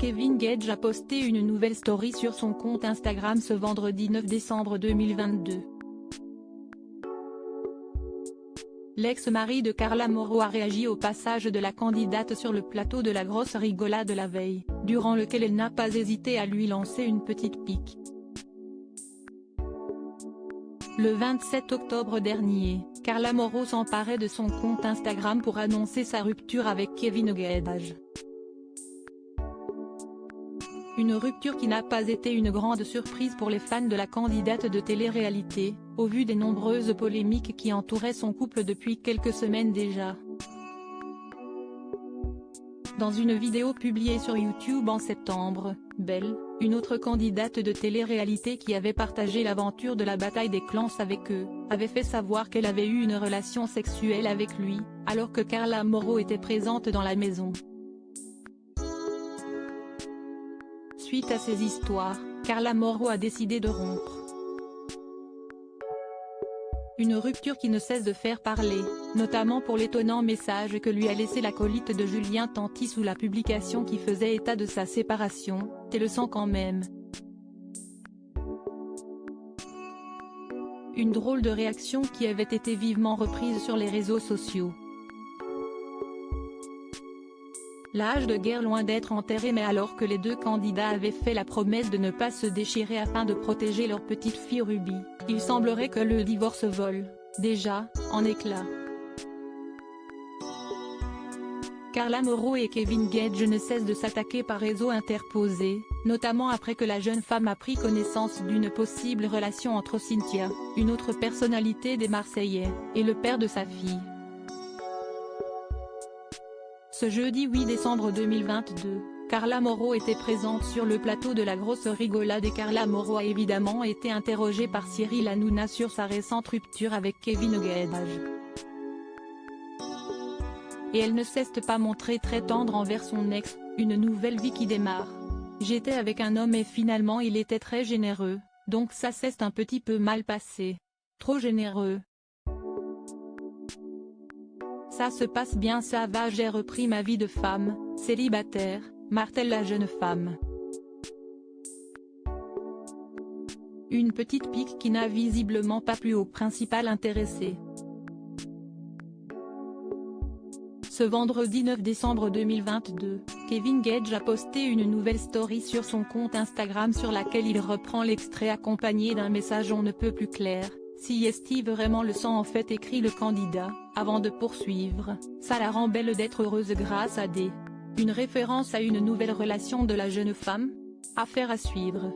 Kevin Gage a posté une nouvelle story sur son compte Instagram ce vendredi 9 décembre 2022. L'ex-mari de Carla Mauro a réagi au passage de la candidate sur le plateau de la grosse rigolade la veille, durant lequel elle n'a pas hésité à lui lancer une petite pique. Le 27 octobre dernier, Carla Mauro s'emparait de son compte Instagram pour annoncer sa rupture avec Kevin Gage. Une rupture qui n'a pas été une grande surprise pour les fans de la candidate de télé-réalité, au vu des nombreuses polémiques qui entouraient son couple depuis quelques semaines déjà. Dans une vidéo publiée sur YouTube en septembre, Belle, une autre candidate de télé-réalité qui avait partagé l'aventure de la bataille des clans avec eux, avait fait savoir qu'elle avait eu une relation sexuelle avec lui, alors que Carla Mauro était présente dans la maison. Suite à ces histoires, Carla Mauro a décidé de rompre. Une rupture qui ne cesse de faire parler, notamment pour l'étonnant message que lui a laissé l'acolyte de Julien Tanti sous la publication qui faisait état de sa séparation, « T'es le sang quand même ». Une drôle de réaction qui avait été vivement reprise sur les réseaux sociaux. L'âge de guerre loin d'être enterré, mais alors que les deux candidats avaient fait la promesse de ne pas se déchirer afin de protéger leur petite fille Ruby, il semblerait que le divorce vole, déjà, en éclats. Carla Mauro et Kevin Gage ne cessent de s'attaquer par réseaux interposés, notamment après que la jeune femme a pris connaissance d'une possible relation entre Cynthia, une autre personnalité des Marseillais, et le père de sa fille. Ce jeudi 8 décembre 2022, Carla Mauro était présente sur le plateau de la grosse rigolade et Carla Mauro a évidemment été interrogée par Cyril Hanouna sur sa récente rupture avec Kevin Gage. Et elle ne s'est pas montrée très tendre envers son ex, une nouvelle vie qui démarre. J'étais avec un homme et finalement il était très généreux, donc ça s'est un petit peu mal passé. Trop généreux. Ça se passe bien, ça va, j'ai repris ma vie de femme, célibataire, martèle la jeune femme. Une petite pique qui n'a visiblement pas plu au principal intéressé. Ce vendredi 9 décembre 2022, Kevin Gage a posté une nouvelle story sur son compte Instagram sur laquelle il reprend l'extrait accompagné d'un message on ne peut plus clair. Si est-il vraiment le sang en fait, écrit le candidat, avant de poursuivre, ça la rend belle d'être heureuse grâce à des. Une référence à une nouvelle relation de la jeune femme ? Affaire à suivre.